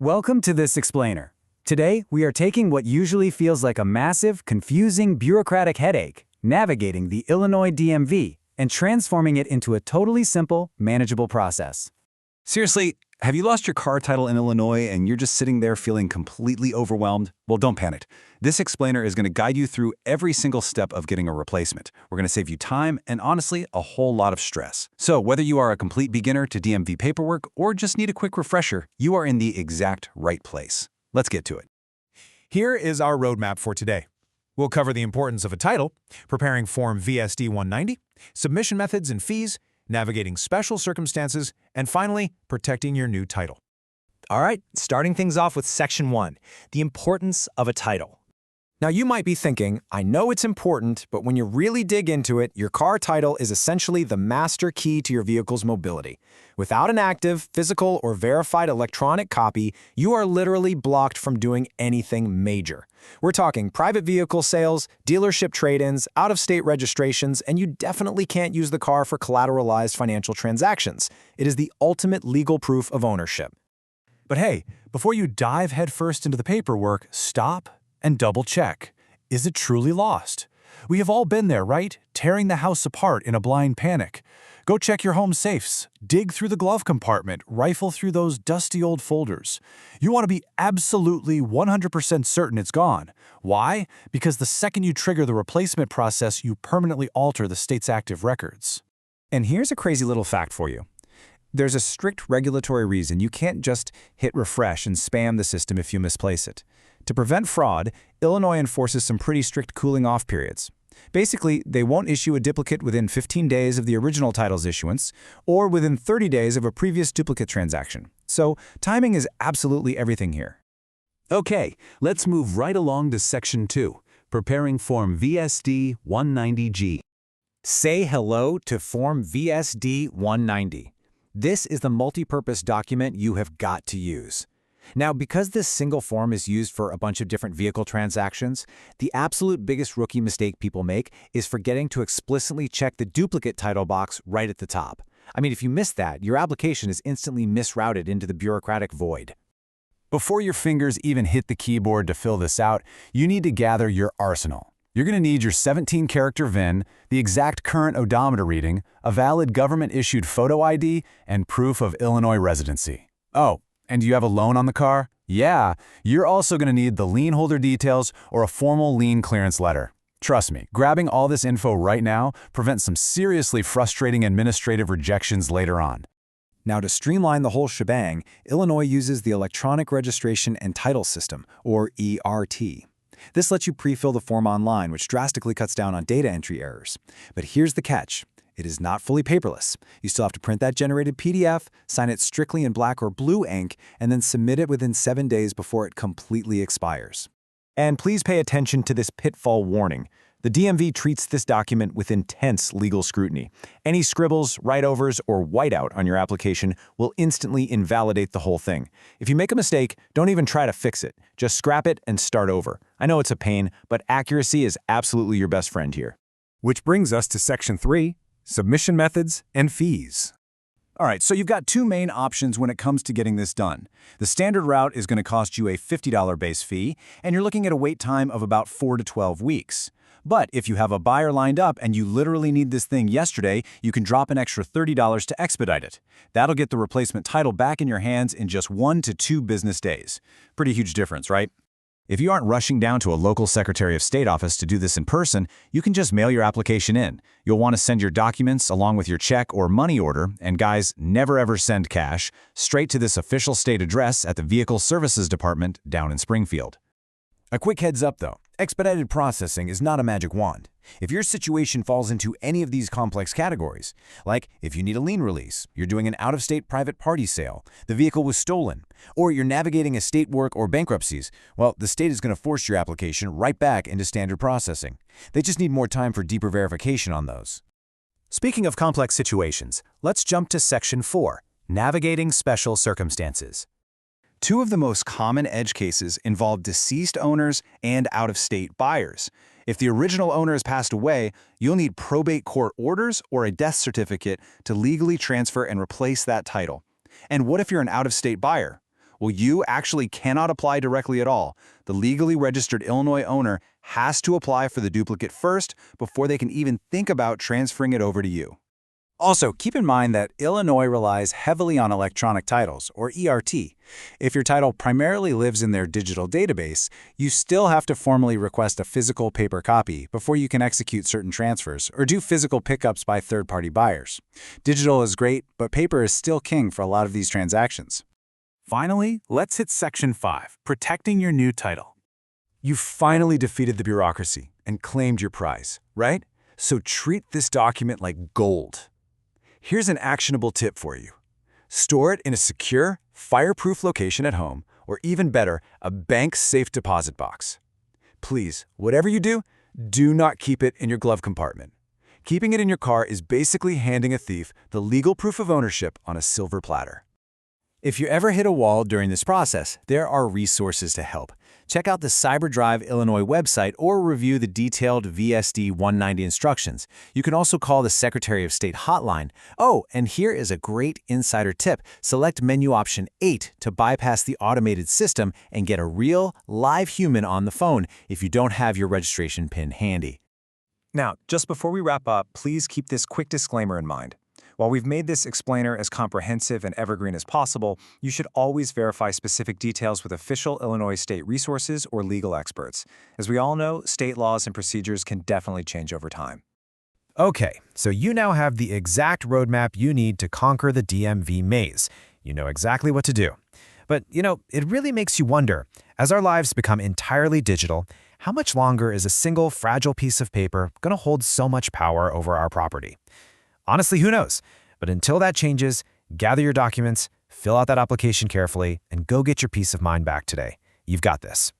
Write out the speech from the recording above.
Welcome to this explainer. Today, we are taking what usually feels like a massive, confusing, bureaucratic headache, navigating the Illinois DMV, and transforming it into a totally simple, manageable process. Seriously, have you lost your car title in Illinois and you're just sitting there feeling completely overwhelmed? Well, don't panic. This explainer is going to guide you through every single step of getting a replacement. We're going to save you time and, honestly, a whole lot of stress. So whether you are a complete beginner to DMV paperwork or just need a quick refresher, you are in the exact right place. Let's get to it. Here is our roadmap for today. We'll cover the importance of a title, preparing Form VSD 190, submission methods and fees, navigating special circumstances, and finally, protecting your new title. All right, starting things off with Section 1, the importance of a title. Now you might be thinking, I know it's important, but when you really dig into it, your car title is essentially the master key to your vehicle's mobility. Without an active, physical, or verified electronic copy, you are literally blocked from doing anything major. We're talking private vehicle sales, dealership trade-ins, out-of-state registrations, and you definitely can't use the car for collateralized financial transactions. It is the ultimate legal proof of ownership. But hey, before you dive headfirst into the paperwork, stop and double-check. Is it truly lost? We have all been there, right? Tearing the house apart in a blind panic. Go check your home safes, dig through the glove compartment, rifle through those dusty old folders. You want to be absolutely 100% certain it's gone. Why? Because the second you trigger the replacement process, you permanently alter the state's active records. And here's a crazy little fact for you. There's a strict regulatory reason you can't just hit refresh and spam the system if you misplace it. To prevent fraud, Illinois enforces some pretty strict cooling-off periods. Basically, they won't issue a duplicate within 15 days of the original title's issuance or within 30 days of a previous duplicate transaction. So, timing is absolutely everything here. Okay, let's move right along to Section 2, preparing Form VSD 190G. Say hello to Form VSD 190. This is the multi-purpose document you have got to use. Now, because this single form is used for a bunch of different vehicle transactions, the absolute biggest rookie mistake people make is forgetting to explicitly check the duplicate title box right at the top. I mean, if you miss that, your application is instantly misrouted into the bureaucratic void. Before your fingers even hit the keyboard to fill this out, you need to gather your arsenal. You're going to need your 17-character VIN, the exact current odometer reading, a valid government-issued photo ID, and proof of Illinois residency. Oh, and do you have a loan on the car? Yeah, you're also going to need the lien holder details or a formal lien clearance letter. Trust me, grabbing all this info right now prevents some seriously frustrating administrative rejections later on. Now, to streamline the whole shebang, Illinois uses the Electronic Registration and Title System, or ERT. This lets you pre-fill the form online, which drastically cuts down on data entry errors. But here's the catch. It is not fully paperless. You still have to print that generated PDF, sign it strictly in black or blue ink, and then submit it within 7 days before it completely expires. And please pay attention to this pitfall warning. The DMV treats this document with intense legal scrutiny. Any scribbles, write-overs, or whiteout on your application will instantly invalidate the whole thing. If you make a mistake, don't even try to fix it. Just scrap it and start over. I know it's a pain, but accuracy is absolutely your best friend here. Which brings us to Section 3, submission methods and fees. All right, so you've got two main options when it comes to getting this done. The standard route is going to cost you a $50 base fee, and you're looking at a wait time of about 4 to 12 weeks. But if you have a buyer lined up and you literally need this thing yesterday, you can drop an extra $30 to expedite it. That'll get the replacement title back in your hands in just 1 to 2 business days. Pretty huge difference, right? If you aren't rushing down to a local Secretary of State office to do this in person, you can just mail your application in. You'll want to send your documents along with your check or money order, and guys, never ever send cash, straight to this official state address at the Vehicle Services Department down in Springfield. A quick heads up though, expedited processing is not a magic wand. If your situation falls into any of these complex categories, like if you need a lien release, you're doing an out-of-state private party sale, the vehicle was stolen, or you're navigating estate work or bankruptcies, well, the state is going to force your application right back into standard processing. They just need more time for deeper verification on those. Speaking of complex situations, let's jump to Section 4, navigating special circumstances. Two of the most common edge cases involve deceased owners and out-of-state buyers. If the original owner has passed away, you'll need probate court orders or a death certificate to legally transfer and replace that title. And what if you're an out-of-state buyer? Well, you actually cannot apply directly at all. The legally registered Illinois owner has to apply for the duplicate first before they can even think about transferring it over to you. Also, keep in mind that Illinois relies heavily on electronic titles, or ERT. If your title primarily lives in their digital database, you still have to formally request a physical paper copy before you can execute certain transfers or do physical pickups by third-party buyers. Digital is great, but paper is still king for a lot of these transactions. Finally, let's hit Section 5, Protecting Your New Title. You've finally defeated the bureaucracy and claimed your prize, right? So treat this document like gold. Here's an actionable tip for you. Store it in a secure, fireproof location at home, or even better, a bank-safe deposit box. Please, whatever you do, do not keep it in your glove compartment. Keeping it in your car is basically handing a thief the legal proof of ownership on a silver platter. If you ever hit a wall during this process, there are resources to help. Check out the CyberDrive Illinois website or review the detailed VSD 190 instructions. You can also call the Secretary of State hotline. Oh, and here is a great insider tip. Select menu option 8 to bypass the automated system and get a real, live human on the phone if you don't have your registration PIN handy. Now, just before we wrap up, please keep this quick disclaimer in mind. While we've made this explainer as comprehensive and evergreen as possible, you should always verify specific details with official Illinois state resources or legal experts. As we all know, state laws and procedures can definitely change over time. Okay, so you now have the exact roadmap you need to conquer the DMV maze. You know exactly what to do. But, it really makes you wonder, as our lives become entirely digital, how much longer is a single fragile piece of paper going to hold so much power over our property? Honestly, who knows? But until that changes, gather your documents, fill out that application carefully, and go get your peace of mind back today. You've got this.